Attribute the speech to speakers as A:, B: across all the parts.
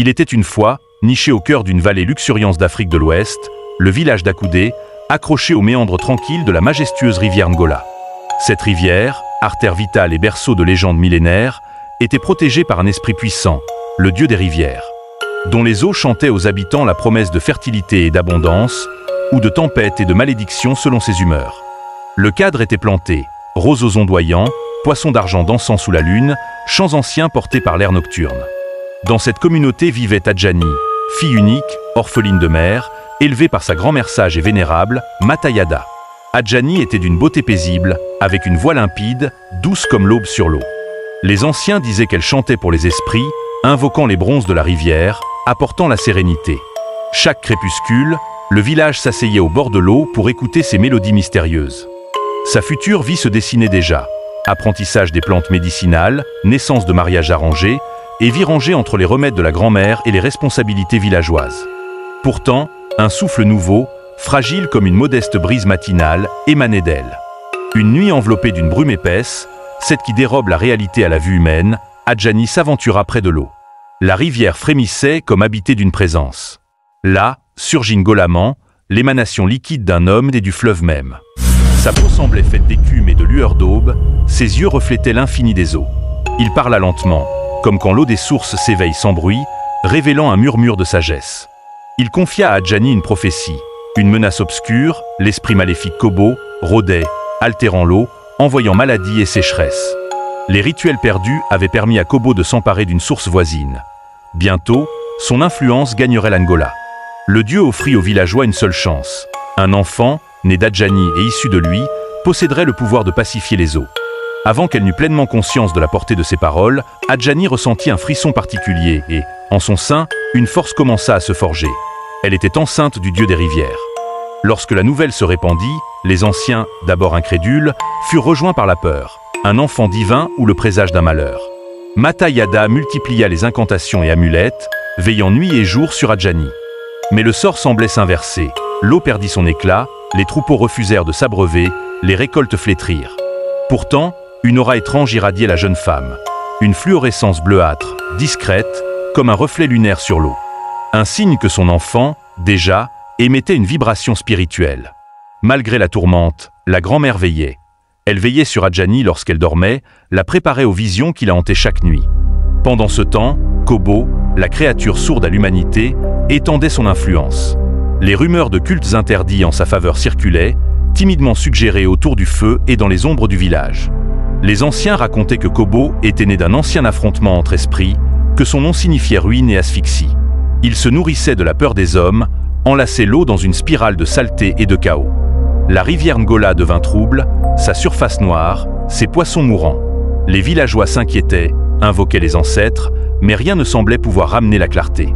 A: Il était une fois, niché au cœur d'une vallée luxuriante d'Afrique de l'Ouest, le village d'Akoudé, accroché aux méandres tranquilles de la majestueuse rivière Ngola. Cette rivière, artère vitale et berceau de légendes millénaires, était protégée par un esprit puissant, le dieu des rivières, dont les eaux chantaient aux habitants la promesse de fertilité et d'abondance, ou de tempête et de malédiction selon ses humeurs. Le cadre était planté, roseaux ondoyants, poissons d'argent dansant sous la lune, chants anciens portés par l'air nocturne. Dans cette communauté vivait Adjani, fille unique, orpheline de mère, élevée par sa grand-mère sage et vénérable, Matayada. Adjani était d'une beauté paisible, avec une voix limpide, douce comme l'aube sur l'eau. Les anciens disaient qu'elle chantait pour les esprits, invoquant les bronzes de la rivière, apportant la sérénité. Chaque crépuscule, le village s'asseyait au bord de l'eau pour écouter ses mélodies mystérieuses. Sa future vie se dessinait déjà. Apprentissage des plantes médicinales, naissance de mariages arrangés, et vie rangée entre les remèdes de la grand-mère et les responsabilités villageoises. Pourtant, un souffle nouveau, fragile comme une modeste brise matinale, émanait d'elle. Une nuit enveloppée d'une brume épaisse, cette qui dérobe la réalité à la vue humaine, Adjani s'aventura près de l'eau. La rivière frémissait comme habitée d'une présence. Là, surgit Ngolaman, l'émanation liquide d'un homme et du fleuve même. Sa peau semblait faite d'écume et de lueur d'aube, ses yeux reflétaient l'infini des eaux. Il parla lentement, comme quand l'eau des sources s'éveille sans bruit, révélant un murmure de sagesse. Il confia à Adjani une prophétie. Une menace obscure, l'esprit maléfique Kobo, rôdait, altérant l'eau, envoyant maladie et sécheresse. Les rituels perdus avaient permis à Kobo de s'emparer d'une source voisine. Bientôt, son influence gagnerait l'Angola. Le dieu offrit aux villageois une seule chance. Un enfant, né d'Adjani et issu de lui, posséderait le pouvoir de pacifier les eaux. Avant qu'elle n'eût pleinement conscience de la portée de ses paroles, Adjani ressentit un frisson particulier et, en son sein, une force commença à se forger. Elle était enceinte du dieu des rivières. Lorsque la nouvelle se répandit, les anciens, d'abord incrédules, furent rejoints par la peur. Un enfant divin ou le présage d'un malheur. Matayada multiplia les incantations et amulettes, veillant nuit et jour sur Adjani. Mais le sort semblait s'inverser. L'eau perdit son éclat, les troupeaux refusèrent de s'abreuver, les récoltes flétrirent. Pourtant, une aura étrange irradiait la jeune femme. Une fluorescence bleuâtre, discrète, comme un reflet lunaire sur l'eau. Un signe que son enfant, déjà, émettait une vibration spirituelle. Malgré la tourmente, la grand-mère veillait. Elle veillait sur Adjani lorsqu'elle dormait, la préparait aux visions qui la hantaient chaque nuit. Pendant ce temps, Kobo, la créature sourde à l'humanité, étendait son influence. Les rumeurs de cultes interdits en sa faveur circulaient, timidement suggérées autour du feu et dans les ombres du village. Les anciens racontaient que Kobo était né d'un ancien affrontement entre esprits, que son nom signifiait ruine et asphyxie. Il se nourrissait de la peur des hommes, enlaçait l'eau dans une spirale de saleté et de chaos. La rivière Ngola devint trouble, sa surface noire, ses poissons mourants. Les villageois s'inquiétaient, invoquaient les ancêtres, mais rien ne semblait pouvoir ramener la clarté.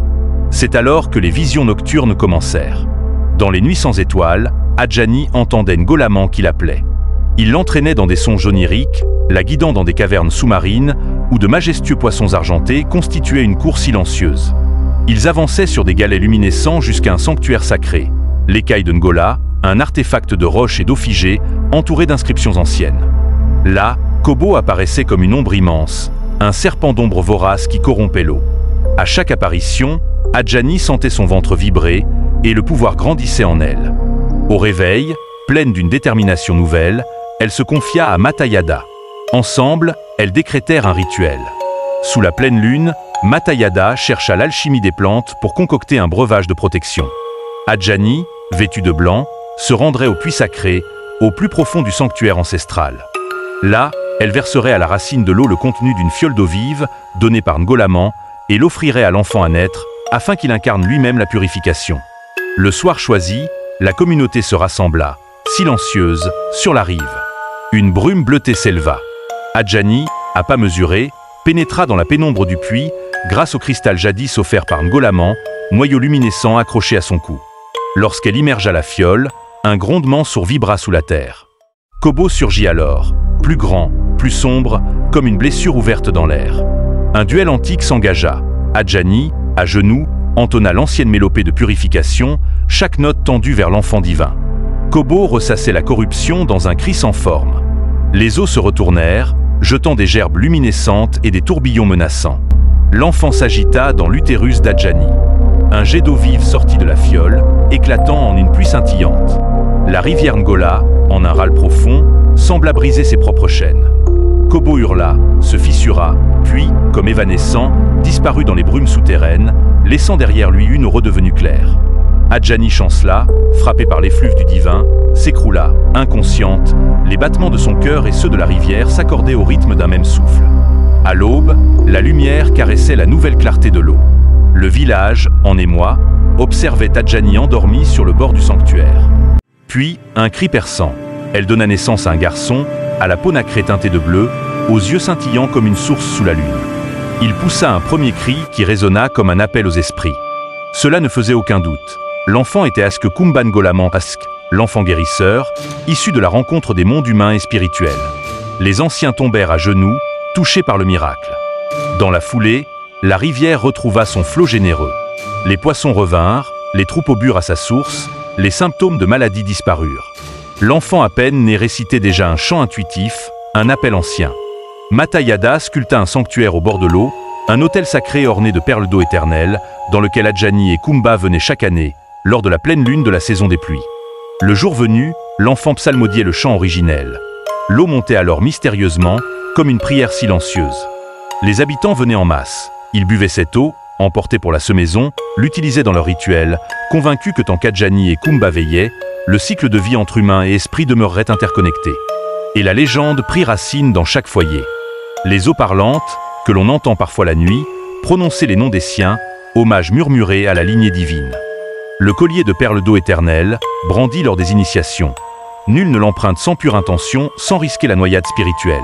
A: C'est alors que les visions nocturnes commencèrent. Dans les nuits sans étoiles, Adjani entendait Ngolaman qui l'appelait. Il l'entraînait dans des songes oniriques, la guidant dans des cavernes sous-marines, où de majestueux poissons argentés constituaient une cour silencieuse. Ils avançaient sur des galets luminescents jusqu'à un sanctuaire sacré, l'écaille de Ngola, un artefact de roche et d'eau figée, entouré d'inscriptions anciennes. Là, Kobo apparaissait comme une ombre immense, un serpent d'ombre vorace qui corrompait l'eau. À chaque apparition, Adjani sentait son ventre vibrer, et le pouvoir grandissait en elle. Au réveil, pleine d'une détermination nouvelle, elle se confia à Matayada. Ensemble, elles décrétèrent un rituel. Sous la pleine lune, Matayada chercha l'alchimie des plantes pour concocter un breuvage de protection. Adjani, vêtue de blanc, se rendrait au puits sacré, au plus profond du sanctuaire ancestral. Là, elle verserait à la racine de l'eau le contenu d'une fiole d'eau vive, donnée par Ngolaman, et l'offrirait à l'enfant à naître, afin qu'il incarne lui-même la purification. Le soir choisi, la communauté se rassembla, silencieuse, sur la rive. Une brume bleutée s'éleva. Adjani, à pas mesurés, pénétra dans la pénombre du puits, grâce au cristal jadis offert par Ngolaman, noyau luminescent accroché à son cou. Lorsqu'elle immergea la fiole, un grondement sourd vibra sous la terre. Kobo surgit alors, plus grand, plus sombre, comme une blessure ouverte dans l'air. Un duel antique s'engagea. Adjani, à genoux, entonna l'ancienne mélopée de purification, chaque note tendue vers l'enfant divin. Kobo ressassait la corruption dans un cri sans forme. Les eaux se retournèrent, jetant des gerbes luminescentes et des tourbillons menaçants. l'enfant s'agita dans l'utérus d'Adjani. Un jet d'eau vive sortit de la fiole, éclatant en une pluie scintillante. La rivière Ngola, en un râle profond, sembla briser ses propres chaînes. Kobo hurla, se fissura, puis, comme évanescent, disparut dans les brumes souterraines, laissant derrière lui une eau redevenue claire. Adjani chancela, frappée par l'effluve du divin, s'écroula, inconsciente, les battements de son cœur et ceux de la rivière s'accordaient au rythme d'un même souffle. À l'aube, la lumière caressait la nouvelle clarté de l'eau. Le village, en émoi, observait Adjani endormie sur le bord du sanctuaire. Puis, un cri perçant. Elle donna naissance à un garçon, à la peau nacrée teintée de bleu, aux yeux scintillants comme une source sous la lune. Il poussa un premier cri qui résonna comme un appel aux esprits. Cela ne faisait aucun doute. L'enfant était Aske Kumba Ngola Ask, l'enfant guérisseur, issu de la rencontre des mondes humains et spirituels. Les anciens tombèrent à genoux, touchés par le miracle. Dans la foulée, la rivière retrouva son flot généreux. Les poissons revinrent, les troupeaux burent à sa source, les symptômes de maladie disparurent. L'enfant à peine né récitait déjà un chant intuitif, un appel ancien. Matayada sculpta un sanctuaire au bord de l'eau, un autel sacré orné de perles d'eau éternelle, dans lequel Adjani et Kumba venaient chaque année, lors de la pleine lune de la saison des pluies. Le jour venu, l'enfant psalmodiait le chant originel. L'eau montait alors mystérieusement, comme une prière silencieuse. Les habitants venaient en masse. Ils buvaient cette eau, emportés pour la semaison, l'utilisaient dans leur rituel, convaincus que tant qu'Adjani et Kumba veillaient, le cycle de vie entre humains et esprits demeurerait interconnecté. Et la légende prit racine dans chaque foyer. Les eaux parlantes, que l'on entend parfois la nuit, prononçaient les noms des siens, hommage murmuré à la lignée divine. Le collier de perles d'eau éternelle, brandi lors des initiations. Nul ne l'emprunte sans pure intention, sans risquer la noyade spirituelle.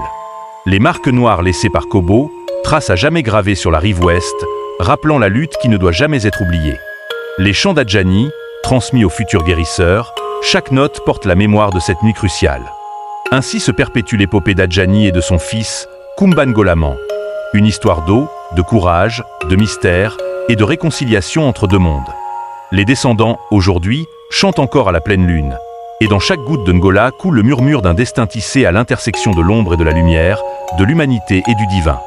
A: Les marques noires laissées par Kobo, traces à jamais gravées sur la rive ouest, rappelant la lutte qui ne doit jamais être oubliée. Les chants d'Adjani, transmis aux futurs guérisseurs, chaque note porte la mémoire de cette nuit cruciale. Ainsi se perpétue l'épopée d'Adjani et de son fils, Kumba Ngola. Une histoire d'eau, de courage, de mystère et de réconciliation entre deux mondes. Les descendants, aujourd'hui, chantent encore à la pleine lune. Et dans chaque goutte de Ngola coule le murmure d'un destin tissé à l'intersection de l'ombre et de la lumière, de l'humanité et du divin.